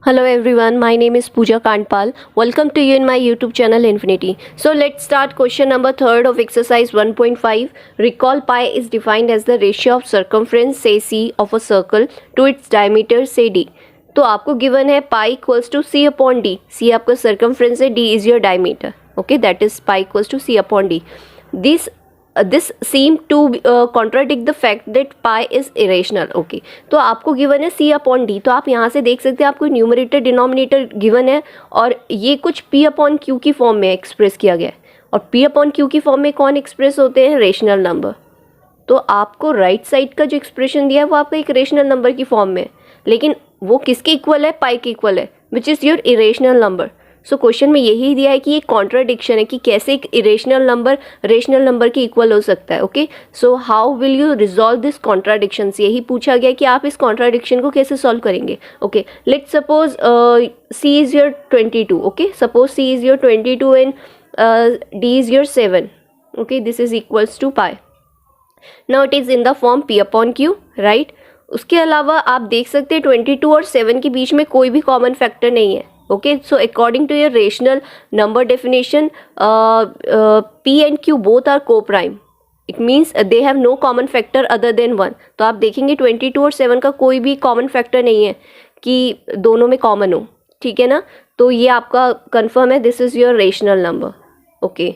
Hello everyone, my name is Pooja Kandpal. Welcome to you in my YouTube channel Infinity. So let's start question number 3rd of exercise 1.5. Recall pi is defined as the ratio of circumference say C of a circle to its diameter say D. तो आपको given है pi equals to C upon D. C आपका circumference है, D is your diameter. Okay, that is pi equals to C upon D. This seem to contradict the fact that pi is irrational. Okay, तो आपको given है C upon D, तो आप यहाँ से देख सकते हैं आपको न्यूमरेटर डिनोमिनेटर गिवन है और ये कुछ P अपॉन क्यू की फॉर्म में एक्सप्रेस किया गया है और P अपॉन क्यू की फॉर्म में कौन एक्सप्रेस होते हैं? Rational number. तो आपको राइट साइड का जो एक्सप्रेशन दिया है वो आपका एक रेशनल नंबर की फॉर्म में है, लेकिन वो किसके इक्वल है? पाई के इक्वल है, which is your irrational number. So question में यही दिया है कि ये कॉन्ट्राडिक्शन है कि कैसे एक इरेशनल नंबर रेशनल नंबर के इक्वल हो सकता है. Okay, so how will you resolve this contradiction? यही पूछा गया कि आप इस कॉन्ट्राडिक्शन को कैसे सॉल्व करेंगे. Okay, let's suppose C is your 22. Okay, suppose C is your 22 and D is your 7. Okay, this is equals to pi. Now it is in the form P upon Q, right. उसके अलावा आप देख सकते हैं 22 और 7 के बीच में कोई भी कॉमन फैक्टर नहीं है. Okay, so according to your rational number definition P and Q both are coprime. It means they have no common factor other than 1. तो आप देखेंगे 22 और 7 का कोई भी कॉमन फैक्टर नहीं है कि दोनों में कॉमन हो. ठीक है ना, तो ये आपका कन्फर्म है, this is your rational number. Okay,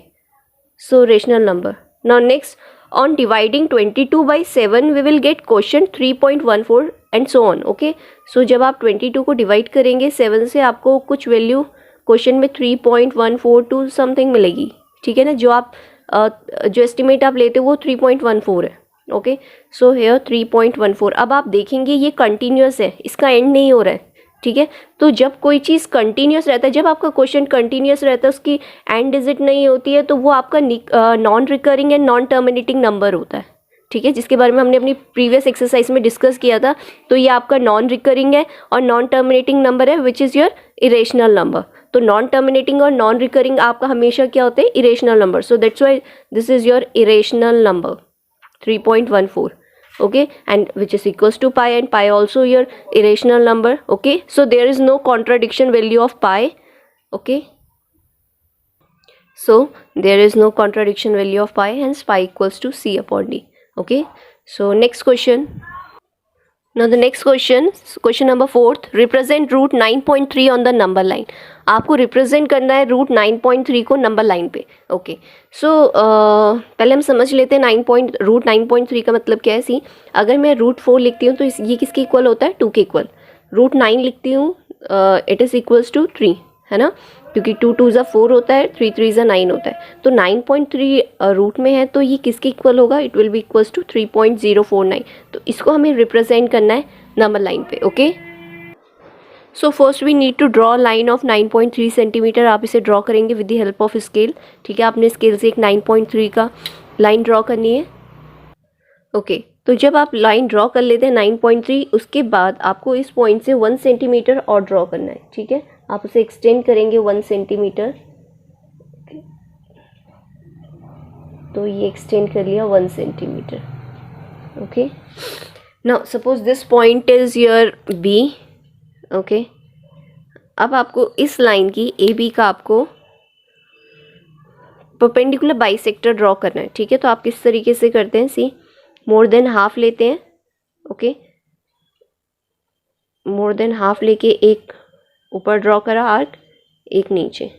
so rational number. Now next, on dividing 22 by 7 we will get quotient 3.14 and so on. Okay, सो जब आप 22 को डिवाइड करेंगे 7 से आपको कुछ वैल्यू क्वेश्चन में 3.142 समथिंग मिलेगी. ठीक है ना, जो आप जो एस्टिमेट आप लेते हो वो 3.14 है. Okay, so here 3.14. अब आप देखेंगे ये कंटिन्यूस है, इसका एंड नहीं हो रहा है. ठीक है, तो जब कोई चीज़ कंटिन्यूस रहता है, जब आपका क्वेश्चन कंटिन्यूस रहता है, उसकी एंड डिजिट नहीं होती है, तो वो आपका non recurring and non terminating number होता है. ठीक है, जिसके बारे में हमने अपनी प्रीवियस एक्सरसाइज में डिस्कस किया था. तो ये आपका नॉन रिकरिंग है और नॉन टर्मिनेटिंग नंबर है, which is your irrational number. तो नॉन टर्मिनेटिंग और नॉन रिकरिंग आपका हमेशा क्या होते हैं? Irrational number. So that's why this is your irrational number 3.14. okay, and which is equals to pi, and pi also your irrational number. Okay, so there is no contradiction value of pi. Okay, so there is no contradiction value of pi, hence pi equals to C upon D. Okay, so next question. Now the next question number 4th, represent root 9.3 on the number line. आपको represent करना है root 9.3 को number line पे. Okay, सो पहले हम समझ लेते हैं रूट 9.3 का मतलब क्या है. सी, अगर मैं रूट 4 लिखती हूँ तो ये किसके इक्वल होता है? 2 के इक्वल. रूट 9 लिखती हूँ इट इज़ इक्वल्स टू 3, है ना, क्योंकि 2 2 ज़ा 4 होता है, 3 3 ज़ा 9 होता है. तो 9.3 रूट में है तो ये किसके इक्वल होगा? It will be equals to 3.049. तो इसको हमें रिप्रेजेंट करना है नंबर लाइन पे. Okay, so first we need to draw line of 9.3 centimeter. आप इसे ड्रॉ करेंगे with the help of scale. ठीक है, आपने स्केल से एक 9.3 का लाइन ड्रॉ करनी है. ओके, तो जब आप लाइन ड्रॉ कर लेते हैं 9.3, उसके बाद आपको इस पॉइंट से 1 सेंटीमीटर और ड्रॉ करना है. ठीक है, आप उसे एक्सटेंड करेंगे 1 सेंटीमीटर. तो ये एक्सटेंड कर लिया 1 centimetre. Okay, now suppose this point is your B. Okay, अब आपको इस लाइन की ए बी का आपको परपेंडिकुलर बाइसेक्टर ड्रॉ करना है. ठीक है, तो आप किस तरीके से करते हैं? सी, मोर देन हाफ लेते हैं. ओके, मोर देन हाफ लेके एक ऊपर ड्रॉ करा आर्क, एक नीचे.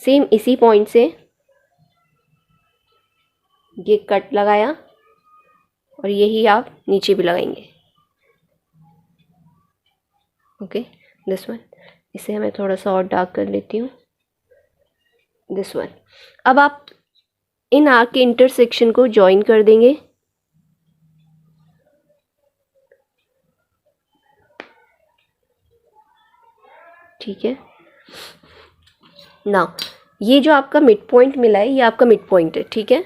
सेम इसी पॉइंट से ये कट लगाया और यही आप नीचे भी लगाएंगे. Okay, this one. इसे मैं थोड़ा सा और डार्क कर लेती हूँ, दिस वन. अब आप इन आर्क के इंटरसेक्शन को ज्वाइन कर देंगे. ठीक है, नाउ ये जो आपका मिड पॉइंट मिला है, ये आपका मिड पॉइंट है. ठीक है,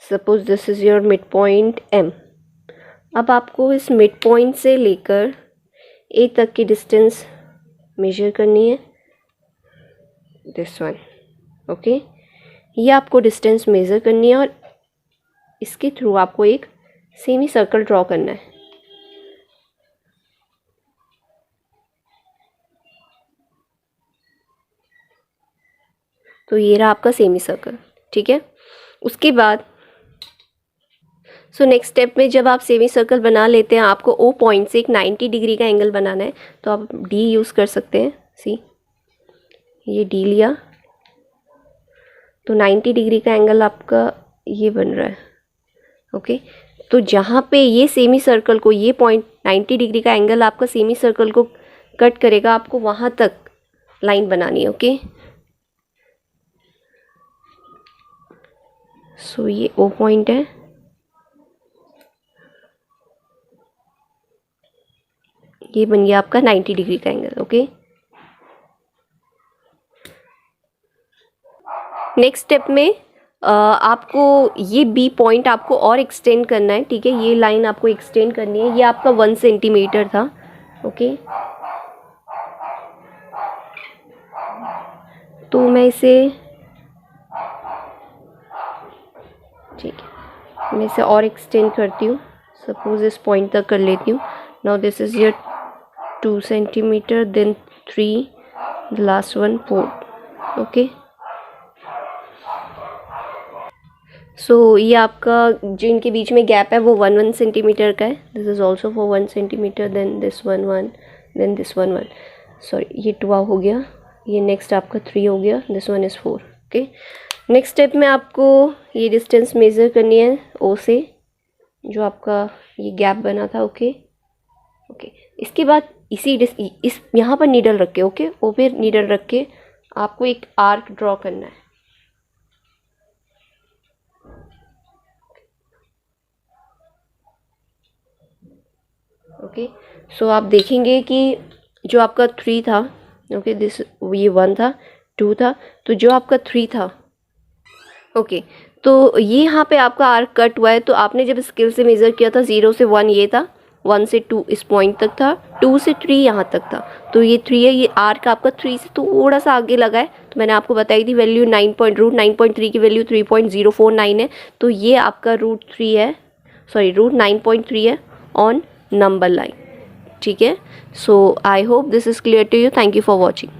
suppose this is your mid point M. अब आपको इस मिड पॉइंट से लेकर A तक की डिस्टेंस मेजर करनी है, दिस वन. ओके, ये आपको डिस्टेंस मेजर करनी है और इसके थ्रू आपको एक सेमी सर्कल ड्रॉ करना है. तो ये रहा आपका सेमी सर्कल, ठीक है। उसके बाद नेक्स्ट स्टेप में जब आप सेमी सर्कल बना लेते हैं, आपको ओ पॉइंट से एक 90 डिग्री का एंगल बनाना है, तो आप डी यूज़ कर सकते हैं। सी, ये डी लिया तो 90 डिग्री का एंगल आपका ये बन रहा है, ओके। तो जहाँ पे ये सेमी सर्कल को, ये पॉइंट 90 डिग्री का एंगल आपका सेमी सर्कल को कट करेगा, आपको वहाँ तक लाइन बनानी है, ओके। सो ये ओ पॉइंट है, ये बन गया आपका 90 डिग्री का एंगल, ओके। नेक्स्ट स्टेप में आपको ये बी पॉइंट आपको और एक्सटेंड करना है, ठीक है। ये लाइन आपको एक्सटेंड करनी है। ये आपका 1 सेंटीमीटर था, ओके। तो मैं इसे, ठीक है, मैं इसे और एक्सटेंड करती हूँ। सपोज इस पॉइंट तक कर लेती हूँ। Now this is your 2 centimetre, then 3, the last one 4, okay. So ये आपका जो इनके बीच में गैप है वो 1 सेंटीमीटर का है। This is also for 1 centimetre, then this 1 then this 1 sorry, ये 2 हो गया, ये नेक्स्ट आपका 3 हो गया, this 1 is 4, okay. Next step में आपको ये डिस्टेंस मेज़र करनी है ओ से, जो आपका ये गैप बना था, ओके ओके। इसके बाद इस यहाँ पर नीडल रख के, ओके, ओ पे नीडल रख के आपको एक आर्क ड्रॉ करना है, ओके। सो आप देखेंगे कि जो आपका 3 था, ओके, दिस ये 1 था, 2 था, तो जो आपका 3 था, ओके, तो ये यहाँ पे आपका आर्क कट हुआ है। तो आपने जब स्केल से मेज़र किया था, 0 से 1 ये था, 1 से 2 इस पॉइंट तक था, 2 से 3 यहाँ तक था, तो ये 3 है। ये आर्क आपका 3 से थोड़ा सा आगे लगा है, तो मैंने आपको बताई थी वैल्यू 9.3 की वैल्यू 3.049 है, तो ये आपका √3 है, सॉरी √9.3 है ऑन नंबर लाइन, ठीक है। So I hope this is clear to you. Thank you for watching.